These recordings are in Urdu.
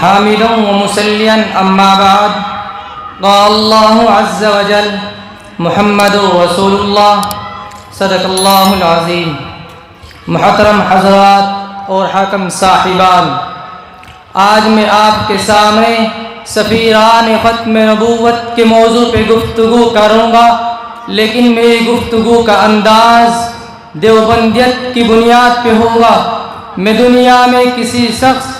حامدا ومصليا أما بعد قال الله عز وجل محمد رسول اللہ صدق اللہ العظیم۔ محترم حضرات اور حاکم صاحبان، آج میں آپ کے سامنے سفیران ختم نبوت کے موضوع پہ گفتگو کروں گا، لیکن میری گفتگو کا انداز دیوبندیت کی بنیاد پہ ہوگا۔ میں دنیا میں کسی شخص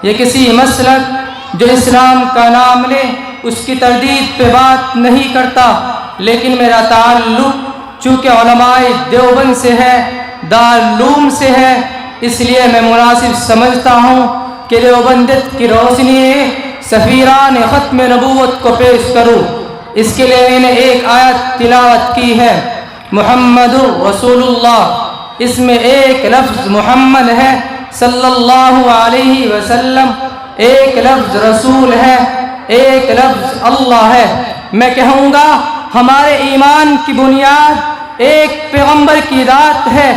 یا کسی مسلک جو اسلام کا نام لے اس کی تردید پہ بات نہیں کرتا، لیکن میرا تعلق چونکہ علماء دیوبند سے ہے، دارالعلوم سے ہے، اس لیے میں مناسب سمجھتا ہوں کہ دیوبندیت کی روشنی میں سفیران ختم نبوت کو پیش کروں۔ اس کے لیے میں نے ایک آیت تلاوت کی ہے، محمد رسول اللہ۔ اس میں ایک لفظ محمد ہے صلی اللہ علیہ وسلم، ایک لفظ رسول ہے، ایک لفظ اللہ ہے۔ میں کہوں گا ہمارے ایمان کی بنیاد ایک پیغمبر کی ذات ہے،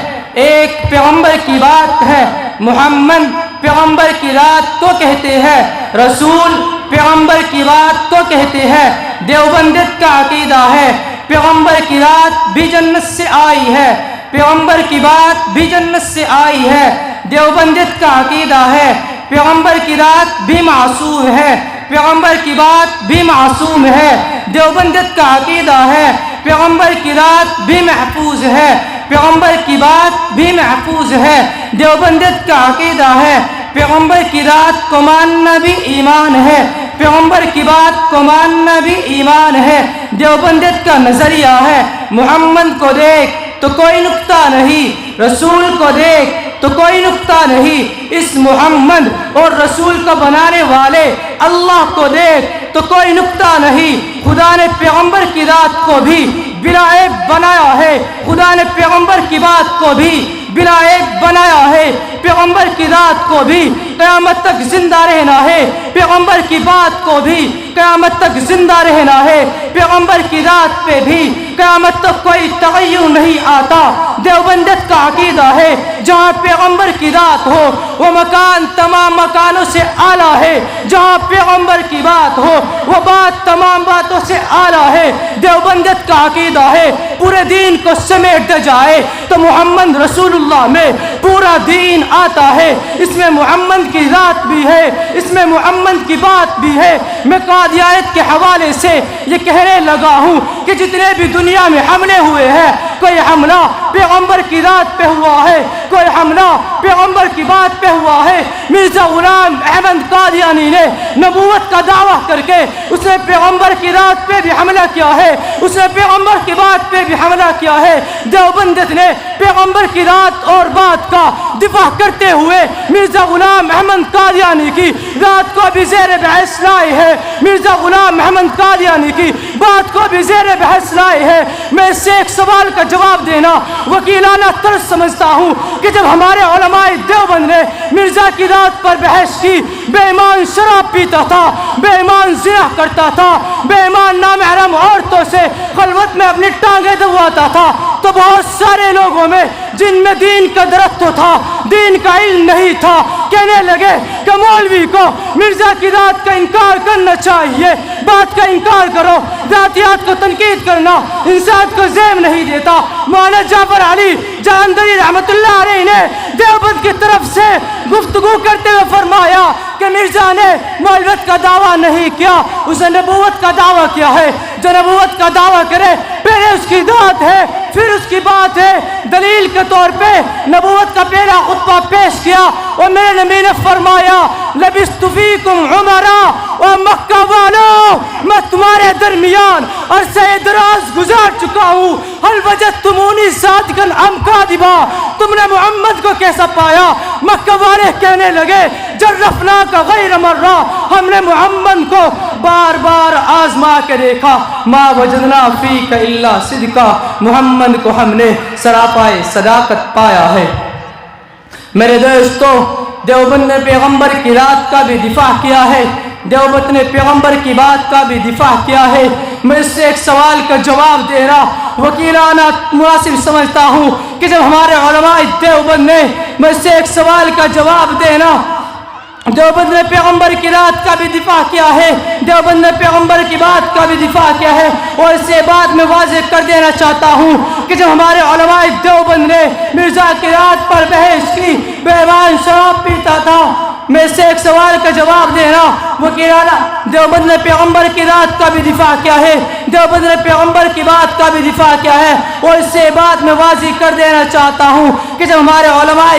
ایک پیغمبر کی بات ہے۔ محمد پیغمبر کی ذات کو کہتے ہیں، رسول پیغمبر کی بات کو کہتے ہیں۔ دیوبندیت کا عقیدہ ہے پیغمبر کی ذات بھی جنت سے آئی ہے، پیغمبر کی بات بھی جنت سے آئی ہے۔ دیوبندیت کا عقیدہ ہے پیغمبر کی ذات بھی معصوم ہے، پیغمبر کی بات بھی معصوم ہے۔ دیوبندیت کا عقیدہ ہے پیغمبر کی ذات بھی محفوظ ہے، پیغمبر کی بات بھی محفوظ ہے۔ دیوبندیت کا عقیدہ ہے پیغمبر کی ذات کو ماننا بھی ایمان ہے، پیغمبر کی بات کو ماننا بھی ایمان ہے۔ دیوبندیت کا نظریہ ہے محمد کو دیکھ تو کوئی نقطہ نہیں، رسول کو دیکھ تو کوئی نقطہ نہیں، اس محمد اور رسول کو بنانے والے اللہ کو دیکھ تو کوئی نقطہ نہیں۔ خدا نے پیغمبر کی ذات کو بھی بلا عیب بنایا ہے، خدا نے پیغمبر کی بات کو بھی بلا عیب بنایا ہے۔ پیغمبر کی ذات کو بھی قیامت تک زندہ رہنا ہے، پیغمبر کی بات کو بھی قیامت تک زندہ رہنا ہے۔ پیغمبر کی ذات پہ بھی قیامت تک کوئی تغیر نہیں آتا۔ دیوبندیت کا عقیدہ ہے جہاں پیغمبر کی ذات ہو وہ مکان تمام مکانوں سے اعلیٰ ہے، جہاں پیغمبر کی بات ہو وہ بات تمام باتوں سے اعلیٰ ہے۔ دیوبندیت کا عقیدہ ہے پورے دین کو سمیٹ جائے تو محمد رسول اللہ میں پورا دین آتا ہے۔ اس میں محمد کی ذات بھی ہے، اس میں محمد کی بات بھی ہے۔ میں قادیانیت کے حوالے سے یہ کہنے لگا ہوں کہ جتنے بھی دنیا میں حملے ہوئے ہیں، کوئی حملہ پیغمبر کی ذات پہ ہوا ہے، کوئی حملہ پیغمبر کی بات پہ ہوا ہے۔ مرزا غلام احمد قادیانی نے نبوت کا دعویٰ کر کے اس نے پیغمبر کی ذات پہ بھی حملہ کیا ہے، اس نے پیغمبر کی بات پہ بھی حملہ کیا ہے۔ دیوبندیت نے پیغمبر کی ذات اور بات کا دفاع کرتے ہوئے مرزا غلام احمد قادیانی کی ذات کو بھی زیر بحث لائے ہے، مرزا غلام احمد قادیانی کی بات کو بھی زیر بحث لائے ہے۔ میں اس سے ایک سوال کا جواب دینا وکیلانہ طرز سمجھتا ہوں کہ جب ہمارے علماء دیوبند نے مرزا کی ذات پر بحث کی، بے ایمان شراب پیتا تھا، بے ایمان زنا کرتا تھا، بے ایمان نامحرم عورتوں سے خلوت میں اپنی ٹانگیں دبواتا تھا، تو بہت سارے لوگوں میں جن میں دین کا درخت تھا، دین کا علم نہیں تھا، کہنے لگے کہ مولوی کو مرزا کی ذات کا انکار کرنا چاہیے، بات کا انکار کرو۔ ذاتیات کو تنقید کرنا انسان کو زیب نہیں دیتا۔ مولانا جعفر علی جہاندری رحمت اللہ علیہ نے دیوبند کی طرف سے گفتگو کرتے ہوئے فرمایا کہ مرزا نے مولویت کا دعویٰ نہیں کیا، اس نے نبوت کا دعویٰ کیا ہے۔ جو نبوت کا دعویٰ کرے پہلے اس کی ذات ہے پھر اس کی بات ہے۔ دلیل کے طور پہ نبوت کا پہلا خطبہ پیش کیا اور میرے نبی نے فرمایا لبثت فیکم عمرا، اور مکہ والوں میں تمہارے درمیان عرصہ دراز گزار چکا ہوں، هل وجدتمونی صادقا ام کاذبا، تم نے محمد کو کیسا پایا؟ مکہ والے کہنے لگے جرفناک غیر مرہ، ہم نے محمد کو بار بار آزما کے دیکھا، ما وجدنا فیک الا صدقا، محمد کو ہم نے سراپائے صداقت پایا ہے۔ میرے دوستو، دیوبند نے پیغمبر کی ذات کا بھی دفاع کیا ہے، دیوبند نے پیغمبر کی بات کا بھی دفاع کیا ہے۔ میں اس سے ایک سوال کا جواب دینا وکیلانہ مناسب سمجھتا ہوں کہ جب ہمارے علماء دیوبند نے میں اس سے ایک سوال کا جواب دینا دیوبند نے پیغمبر کی رات کا بھی دفاع کیا ہے، دیوبند نے پیغمبر کی بات کا بھی دفاع کیا ہے، اور اس سے بات میں واضح کر دینا چاہتا ہوں کہ جب ہمارے علماء دیوبند نے مرزا کی رات پر بحث کی، بیوان شراب پیتا تھا، میں سے ایک سوال کا جواب دینا، وکیل اعلیٰ دیوبند نے پیغمبر کی رات کا بھی دفاع کیا ہے، دیوبند نے پیغمبر کی بات کا بھی دفاع کیا ہے، اور اس سے بات میں واضح کر دینا چاہتا ہوں کہ جب ہمارے علماء